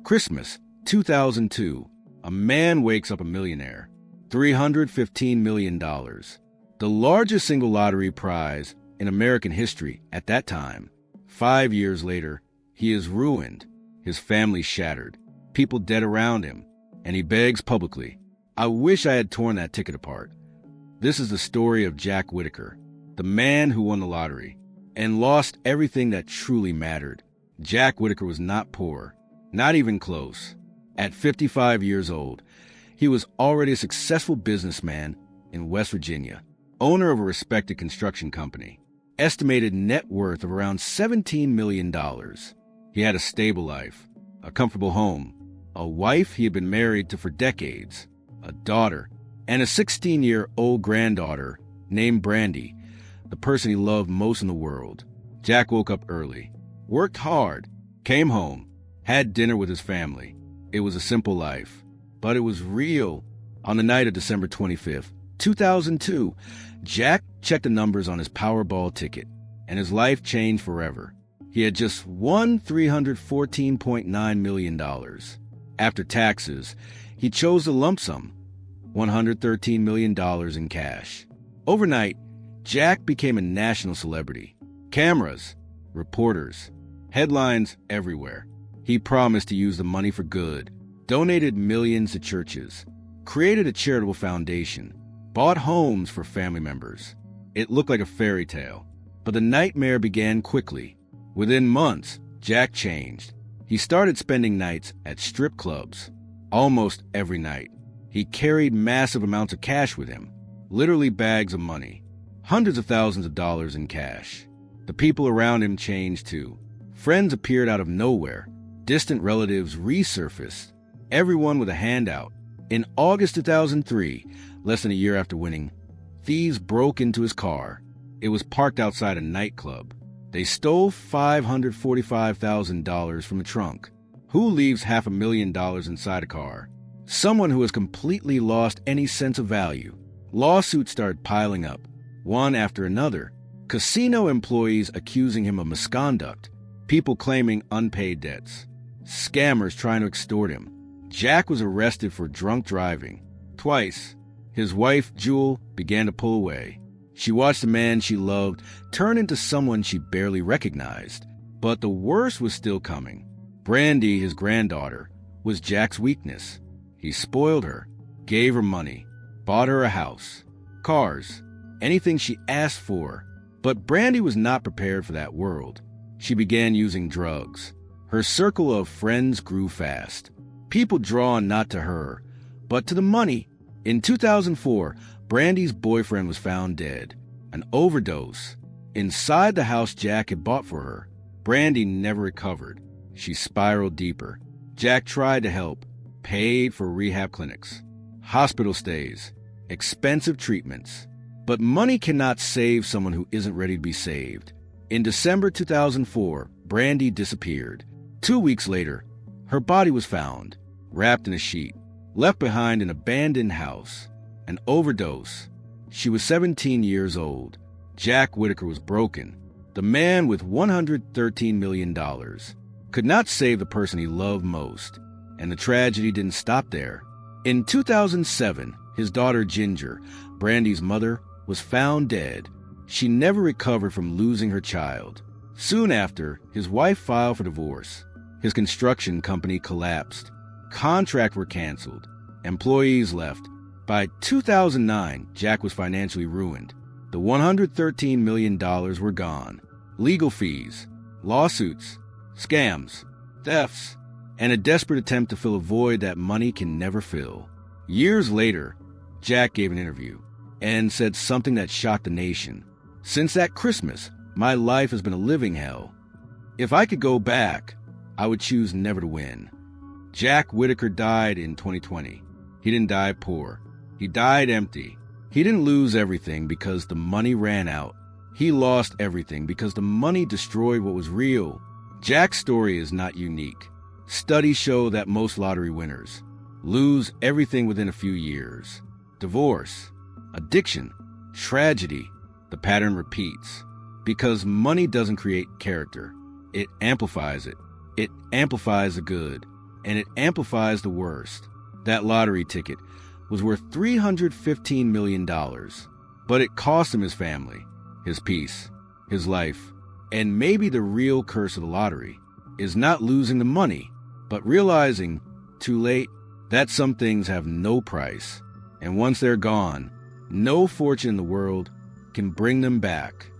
Christmas, 2002. A man wakes up a millionaire. $315 million. The largest single lottery prize in American history at that time. 5 years later, he is ruined, his family shattered, people dead around him, and he begs publicly, "I wish I had torn that ticket apart." This is the story of Jack Whittaker, the man who won the lottery and lost everything that truly mattered. Jack Whittaker was not poor, not even close. At 55 years old, he was already a successful businessman in West Virginia, owner of a respected construction company, estimated net worth of around $17 million. He had a stable life, a comfortable home, a wife he had been married to for decades, a daughter, and a 16-year-old granddaughter named Brandy, the person he loved most in the world. Jack woke up early, worked hard, came home, had dinner with his family. It was a simple life, but it was real. On the night of December 25th, 2002, Jack checked the numbers on his Powerball ticket, and his life changed forever. He had just won $314.9 million. After taxes, he chose the lump sum, $113 million in cash. Overnight, Jack became a national celebrity. Cameras, reporters, headlines everywhere. He promised to use the money for good, donated millions to churches, created a charitable foundation, bought homes for family members. It looked like a fairy tale, but the nightmare began quickly. Within months, Jack changed. He started spending nights at strip clubs, almost every night. He carried massive amounts of cash with him, literally bags of money, hundreds of thousands of dollars in cash. The people around him changed too. Friends appeared out of nowhere. Distant relatives resurfaced, everyone with a handout. In August 2003, less than a year after winning, thieves broke into his car. It was parked outside a nightclub. They stole $545,000 from the trunk. Who leaves $500,000 inside a car? Someone who has completely lost any sense of value. Lawsuits started piling up, one after another. Casino employees accusing him of misconduct. People claiming unpaid debts. Scammers trying to extort him. Jack was arrested for drunk driving. Twice. His wife, Jewel, began to pull away. She watched the man she loved turn into someone she barely recognized. But the worst was still coming. Brandy, his granddaughter, was Jack's weakness. He spoiled her, gave her money, bought her a house, cars, anything she asked for. But Brandy was not prepared for that world. She began using drugs. Her circle of friends grew fast. People drawn not to her, but to the money. In 2004, Brandy's boyfriend was found dead, an overdose, inside the house Jack had bought for her. Brandy never recovered. She spiraled deeper. Jack tried to help, paid for rehab clinics, hospital stays, expensive treatments. But money cannot save someone who isn't ready to be saved. In December 2004, Brandy disappeared. 2 weeks later, her body was found, wrapped in a sheet, left behind in an abandoned house. An overdose. She was 17 years old. Jack Whittaker was broken. The man with $113 million could not save the person he loved most. And the tragedy didn't stop there. In 2007, his daughter Ginger, Brandy's mother, was found dead. She never recovered from losing her child. Soon after, his wife filed for divorce. His construction company collapsed. Contracts were canceled. Employees left. By 2009, Jack was financially ruined. The $113 million were gone. Legal fees, lawsuits, scams, thefts, and a desperate attempt to fill a void that money can never fill. Years later, Jack gave an interview and said something that shocked the nation. "Since that Christmas, my life has been a living hell. If I could go back, I would choose never to win." Jack Whittaker died in 2020. He didn't die poor. He died empty. He didn't lose everything because the money ran out. He lost everything because the money destroyed what was real. Jack's story is not unique. Studies show that most lottery winners lose everything within a few years. Divorce, addiction, tragedy. The pattern repeats. Because money doesn't create character. It amplifies it. It amplifies the good. and it amplifies the worst. That lottery ticket was worth $315 million, but it cost him his family, his peace, his life. And maybe the real curse of the lottery is not losing the money, but realizing, too late, that some things have no price, and once they're gone, no fortune in the world can bring them back.